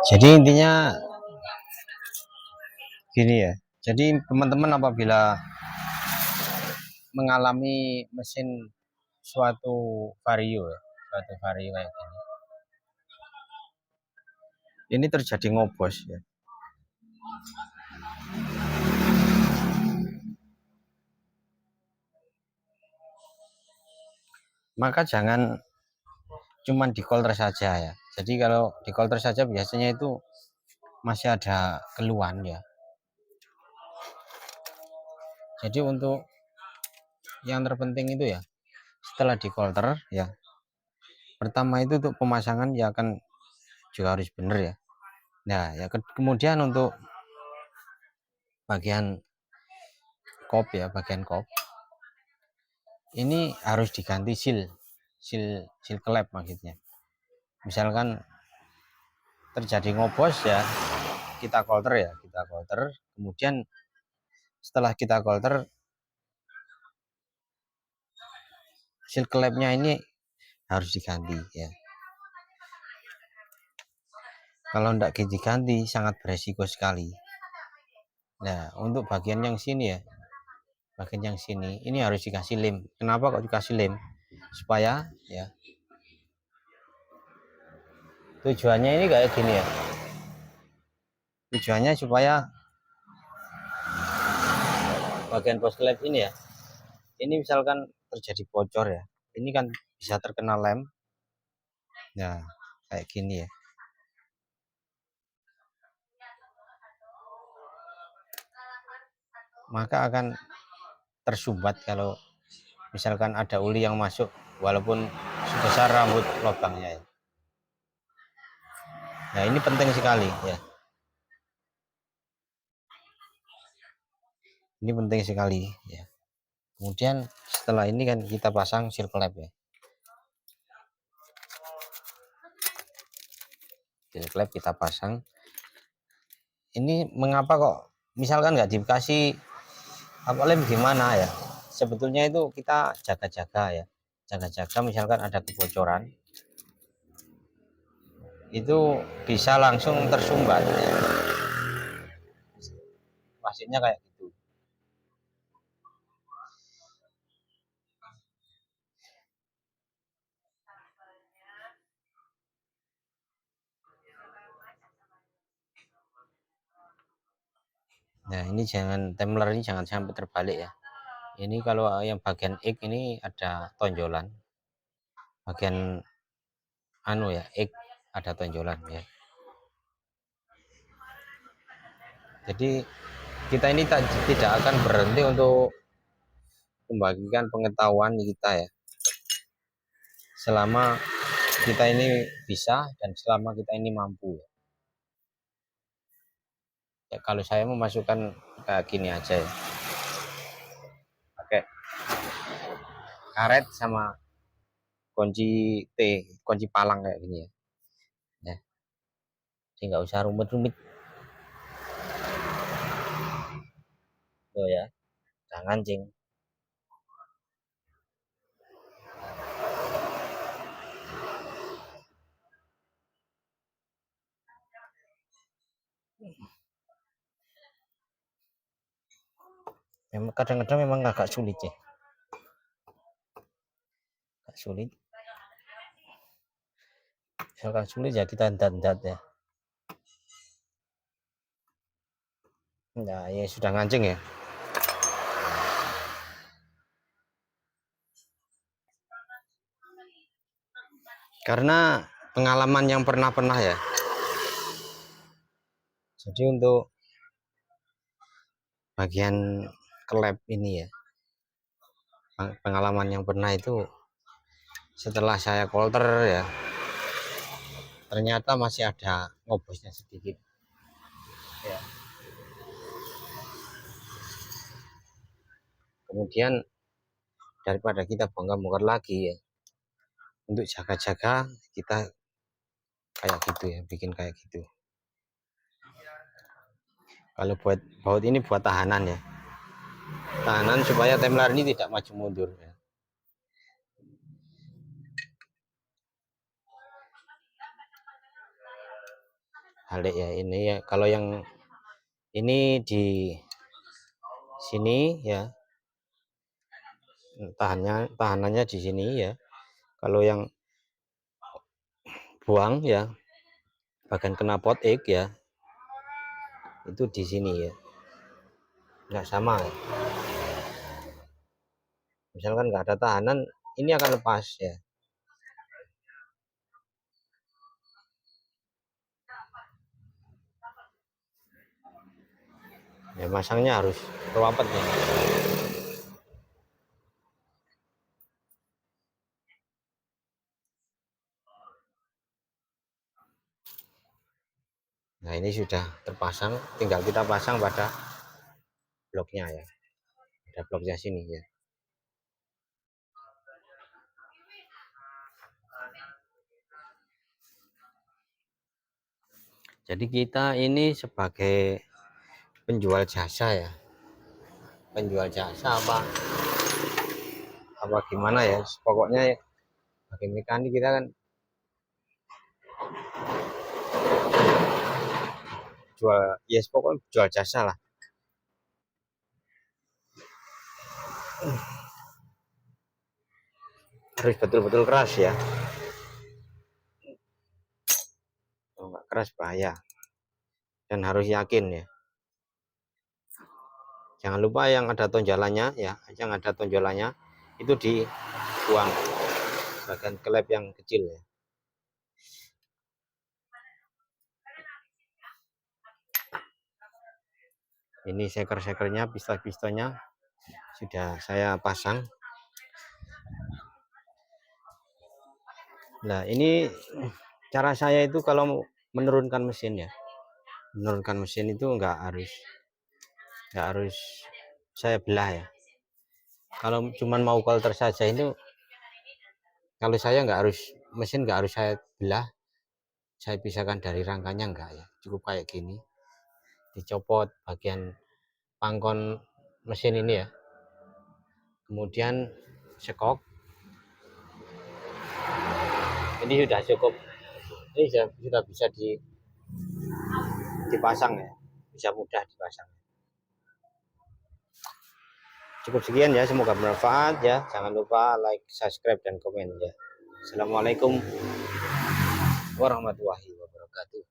Jadi intinya gini ya. Jadi teman-teman apabila mengalami mesin suatu vario ya, suatu vario kayak gini, ini terjadi ngobos ya. Maka jangan cuman di kolter saja ya. Jadi kalau di kolter saja biasanya itu masih ada keluhan ya. Jadi untuk yang terpenting itu ya, setelah di kolter ya, pertama itu untuk pemasangan ya akan juga harus benar ya. Nah ya kemudian untuk bagian kop ya, bagian kop ini harus diganti seal klep maksudnya. Misalkan terjadi ngobos ya, kita kolter ya, kita kolter, kemudian setelah kita kolter seal klepnya ini harus diganti ya. Kalau tidak diganti sangat beresiko sekali. Nah untuk bagian yang sini ya, bagian yang sini ini harus dikasih lem. Kenapa kok dikasih lem? Supaya ya, tujuannya ini kayak gini ya, tujuannya supaya bagian post klep ini ya, ini misalkan terjadi bocor ya, ini kan bisa terkena lem. Nah kayak gini ya, maka akan tersumbat kalau misalkan ada uli yang masuk walaupun sebesar rambut lubangnya ya. Nah ini penting sekali ya, ini penting sekali ya. Kemudian setelah ini kan kita pasang seal klep ya, seal klep kita pasang. Ini mengapa kok misalkan nggak dikasih apa lem gimana ya, sebetulnya itu kita jaga-jaga ya, jaga-jaga misalkan ada kebocoran itu bisa langsung tersumbat ya. Maksudnya kayak gitu. Nah ini jangan, templer ini jangan sampai terbalik ya. Ini kalau yang bagian X ini ada tonjolan, bagian anu ya X ada tonjolan ya. Jadi kita ini tidak akan berhenti untuk membagikan pengetahuan kita ya, selama kita ini bisa dan selama kita ini mampu ya. Kalau saya memasukkan kayak gini aja ya, pakai karet sama kunci kunci palang kayak gini ya, ya. Jadi nggak usah rumit-rumit tuh ya, jangan cing. Memang kadang-kadang memang agak sulit ya, agak sulit. Misalkan sulit ya kita dat ya. Nah ya sudah ngancing ya. Karena pengalaman yang pernah ya. Jadi untuk bagian klep ini ya, pengalaman yang pernah itu setelah saya kolter ya, ternyata masih ada ngobosnya sedikit ya. Kemudian daripada kita bongkar-bongkar lagi ya, untuk jaga-jaga kita kayak gitu ya, bikin kayak gitu. Kalau buat baut ini buat tahanan ya, tahanan supaya templar ini tidak maju mundur ya. balik ya. Ini ya, kalau yang ini di sini ya, tahanannya di sini ya. Kalau yang buang ya, bagian knalpot X ya, itu di sini ya, nggak sama ya. Misalkan nggak ada tahanan, ini akan lepas ya. Ya masangnya harus rapat ya. Nah ini sudah terpasang, tinggal kita pasang pada bloknya ya, ada bloknya sini ya. Jadi kita ini sebagai penjual jasa ya, penjual jasa apa gimana ya, pokoknya bagi mekanik kita kan jual, yes pokoknya jual jasa lah. Harus betul-betul keras ya, kalau nggak keras bahaya, dan harus yakin ya. Jangan lupa yang ada tonjolannya ya, yang ada tonjolannya itu dibuang, bagian klep yang kecil ya. Ini seker-sekernya, pistol-pistolnya sudah saya pasang. Nah ini cara saya itu kalau menurunkan mesin ya, menurunkan mesin itu nggak harus saya belah ya. Kalau cuman mau kolter saja itu, kalau saya nggak harus, mesin nggak harus saya belah, saya pisahkan dari rangkanya, enggak ya, cukup kayak gini, dicopot bagian pangkon mesin ini ya, kemudian sekok, ini sudah cukup, ini sudah bisa dipasang ya, bisa mudah dipasang. Cukup sekian ya, semoga bermanfaat ya. Jangan lupa like, subscribe, dan komen ya. Assalamualaikum warahmatullahi wabarakatuh.